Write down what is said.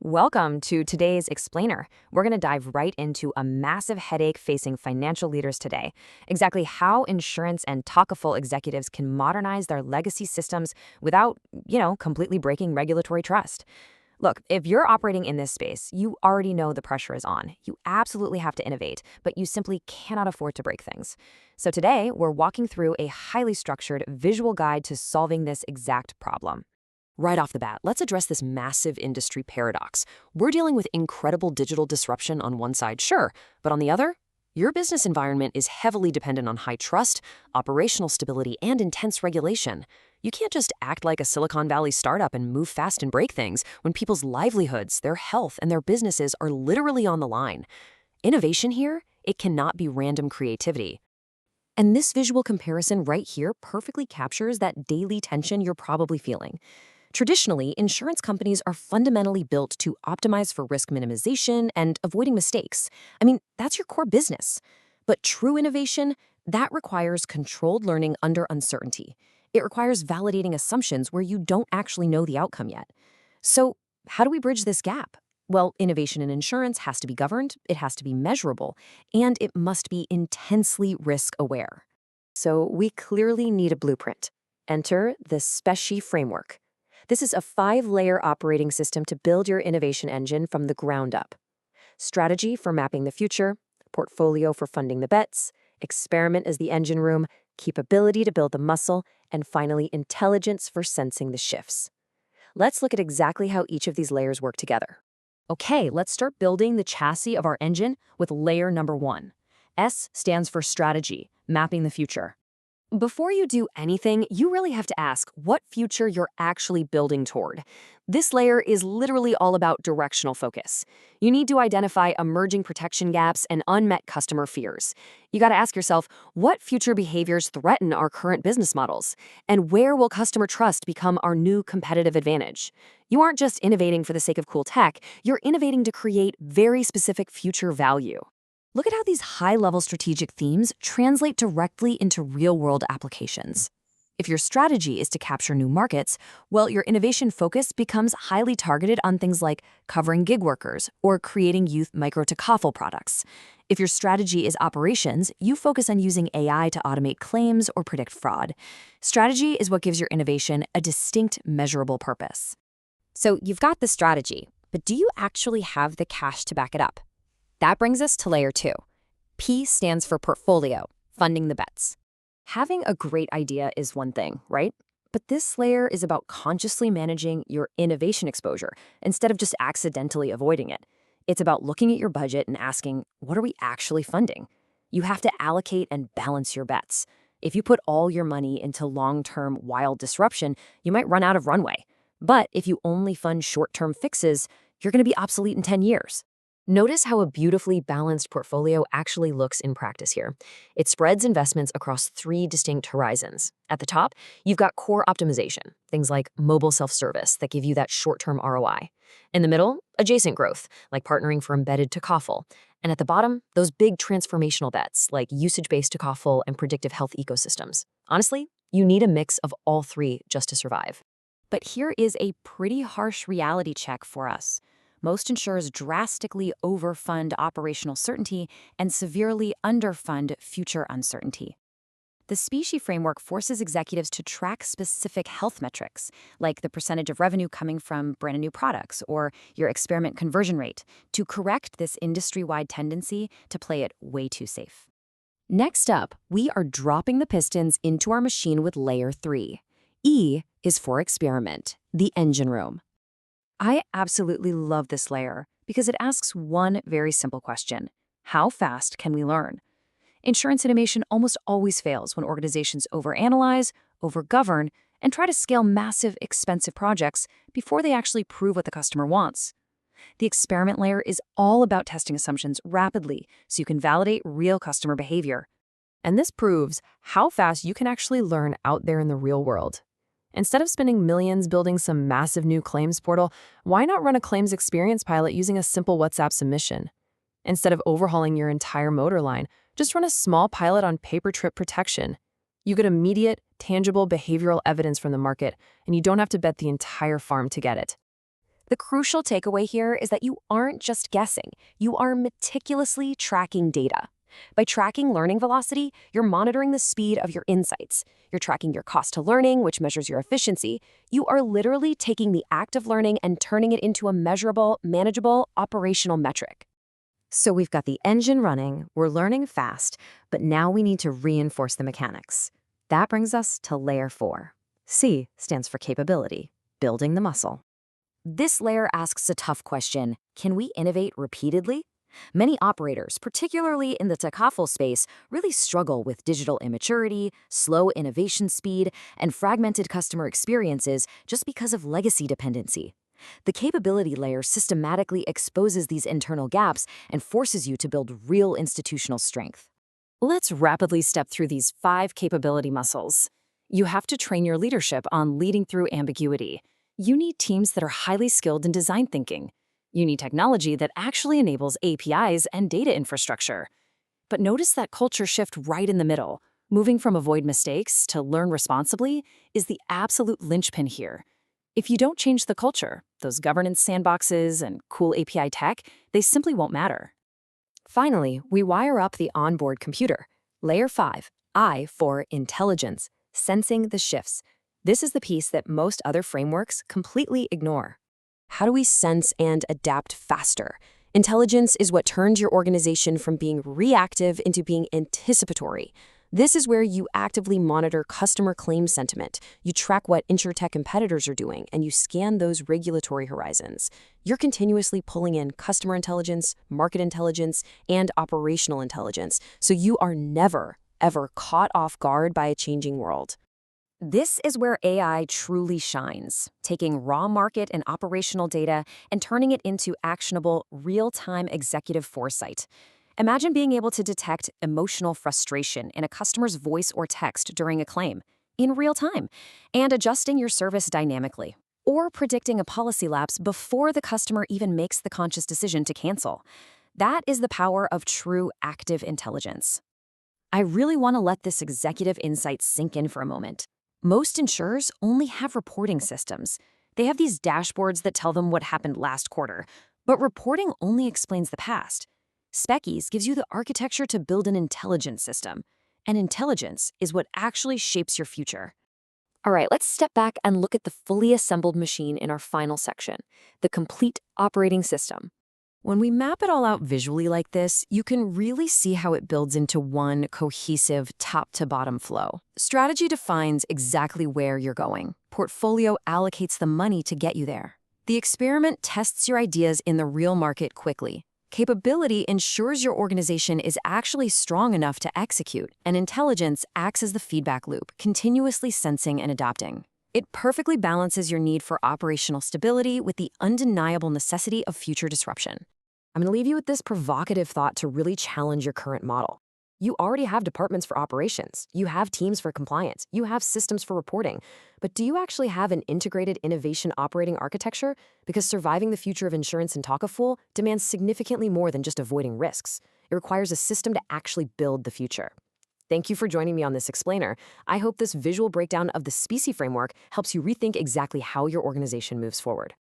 Welcome to today's Explainer. We're going to dive right into a massive headache facing financial leaders today. Exactly how insurance and talkaful executives can modernize their legacy systems without, completely breaking regulatory trust. Look, if you're operating in this space, you already know the pressure is on. You absolutely have to innovate, but you simply cannot afford to break things. So today, we're walking through a highly structured visual guide to solving this exact problem. Right off the bat, let's address this massive industry paradox. We're dealing with incredible digital disruption on one side, sure, but on the other, your business environment is heavily dependent on high trust, operational stability, and intense regulation. You can't just act like a Silicon Valley startup and move fast and break things when people's livelihoods, their health, and their businesses are literally on the line. Innovation here, it cannot be random creativity. And this visual comparison right here perfectly captures that daily tension you're probably feeling. Traditionally, insurance companies are fundamentally built to optimize for risk minimization and avoiding mistakes. That's your core business. But true innovation, that requires controlled learning under uncertainty. It requires validating assumptions where you don't actually know the outcome yet. So, how do we bridge this gap? Well, innovation in insurance has to be governed, it has to be measurable, and it must be intensely risk-aware. So, we clearly need a blueprint. Enter the SPECI framework. This is a 5-layer operating system to build your innovation engine from the ground up. Strategy for mapping the future, portfolio for funding the bets, experiment as the engine room, capability to build the muscle, and finally, intelligence for sensing the shifts. Let's look at exactly how each of these layers work together. Okay, let's start building the chassis of our engine with layer number 1. S stands for strategy, mapping the future. Before you do anything, you really have to ask what future you're actually building toward. This layer is literally all about directional focus. You need to identify emerging protection gaps and unmet customer fears. You got to ask yourself, what future behaviors threaten our current business models? And where will customer trust become our new competitive advantage? You aren't just innovating for the sake of cool tech, you're innovating to create very specific future value. Look at how these high-level strategic themes translate directly into real-world applications. If your strategy is to capture new markets, well, your innovation focus becomes highly targeted on things like covering gig workers or creating youth micro-to-coffle products. If your strategy is operations, you focus on using AI to automate claims or predict fraud. Strategy is what gives your innovation a distinct, measurable purpose. So you've got the strategy, but do you actually have the cash to back it up? That brings us to layer 2. P stands for portfolio, funding the bets. Having a great idea is one thing, right? But this layer is about consciously managing your innovation exposure instead of just accidentally avoiding it. It's about looking at your budget and asking, what are we actually funding? You have to allocate and balance your bets. If you put all your money into long-term wild disruption, you might run out of runway. But if you only fund short-term fixes, you're going to be obsolete in 10 years. Notice how a beautifully balanced portfolio actually looks in practice here. It spreads investments across 3 distinct horizons. At the top, you've got core optimization, things like mobile self-service that give you that short-term ROI. In the middle, adjacent growth, like partnering for embedded to-coffle. And at the bottom, those big transformational bets, like usage-based to-coffle and predictive health ecosystems. Honestly, you need a mix of all 3 just to survive. But here is a pretty harsh reality check for us. Most insurers drastically overfund operational certainty and severely underfund future uncertainty. The SPECI framework forces executives to track specific health metrics, like the percentage of revenue coming from brand new products or your experiment conversion rate, to correct this industry-wide tendency to play it way too safe. Next up, we are dropping the pistons into our machine with layer 3. E is for experiment, the engine room. I absolutely love this layer because it asks one very simple question. How fast can we learn? Insurance innovation almost always fails when organizations overanalyze, overgovern, and try to scale massive, expensive projects before they actually prove what the customer wants. The experiment layer is all about testing assumptions rapidly so you can validate real customer behavior. And this proves how fast you can actually learn out there in the real world. Instead of spending millions building some massive new claims portal, why not run a claims experience pilot using a simple WhatsApp submission? Instead of overhauling your entire motor line, just run a small pilot on paper trip protection. You get immediate, tangible behavioral evidence from the market, and you don't have to bet the entire farm to get it. The crucial takeaway here is that you aren't just guessing, you are meticulously tracking data. By tracking learning velocity, you're monitoring the speed of your insights. You're tracking your cost to learning, which measures your efficiency. You are literally taking the act of learning and turning it into a measurable, manageable, operational metric. So we've got the engine running, we're learning fast, but now we need to reinforce the mechanics. That brings us to layer 4. C stands for capability, building the muscle. This layer asks a tough question: can we innovate repeatedly? Many operators, particularly in the takaful space, really struggle with digital immaturity, slow innovation speed, and fragmented customer experiences just because of legacy dependency. The capability layer systematically exposes these internal gaps and forces you to build real institutional strength. Let's rapidly step through these 5 capability muscles. You have to train your leadership on leading through ambiguity. You need teams that are highly skilled in design thinking. You need technology that actually enables APIs and data infrastructure. But notice that culture shift right in the middle. Moving from avoid mistakes to learn responsibly is the absolute linchpin here. If you don't change the culture, those governance sandboxes and cool API tech, they simply won't matter. Finally, we wire up the onboard computer. Layer 5, I for intelligence, sensing the shifts. This is the piece that most other frameworks completely ignore. How do we sense and adapt faster? Intelligence is what turns your organization from being reactive into being anticipatory. This is where you actively monitor customer claim sentiment, you track what insurtech competitors are doing, and you scan those regulatory horizons. You're continuously pulling in customer intelligence, market intelligence, and operational intelligence, so you are never, ever caught off guard by a changing world. This is where AI truly shines, taking raw market and operational data and turning it into actionable, real-time executive foresight. Imagine being able to detect emotional frustration in a customer's voice or text during a claim, in real time, and adjusting your service dynamically, or predicting a policy lapse before the customer even makes the conscious decision to cancel. That is the power of true active intelligence. I really want to let this executive insight sink in for a moment. Most insurers only have reporting systems. They have these dashboards that tell them what happened last quarter, but reporting only explains the past. SPECI gives you the architecture to build an intelligence system, and intelligence is what actually shapes your future. All right, let's step back and look at the fully assembled machine in our final section, the complete operating system. When we map it all out visually like this, you can really see how it builds into one cohesive top-to-bottom flow. Strategy defines exactly where you're going. Portfolio allocates the money to get you there. The experiment tests your ideas in the real market quickly. Capability ensures your organization is actually strong enough to execute, and intelligence acts as the feedback loop, continuously sensing and adapting. It perfectly balances your need for operational stability with the undeniable necessity of future disruption. I'm going to leave you with this provocative thought to really challenge your current model. You already have departments for operations, you have teams for compliance, you have systems for reporting, but do you actually have an integrated innovation operating architecture? Because surviving the future of insurance in Takaful demands significantly more than just avoiding risks. It requires a system to actually build the future. Thank you for joining me on this explainer. I hope this visual breakdown of the SPECI framework helps you rethink exactly how your organization moves forward.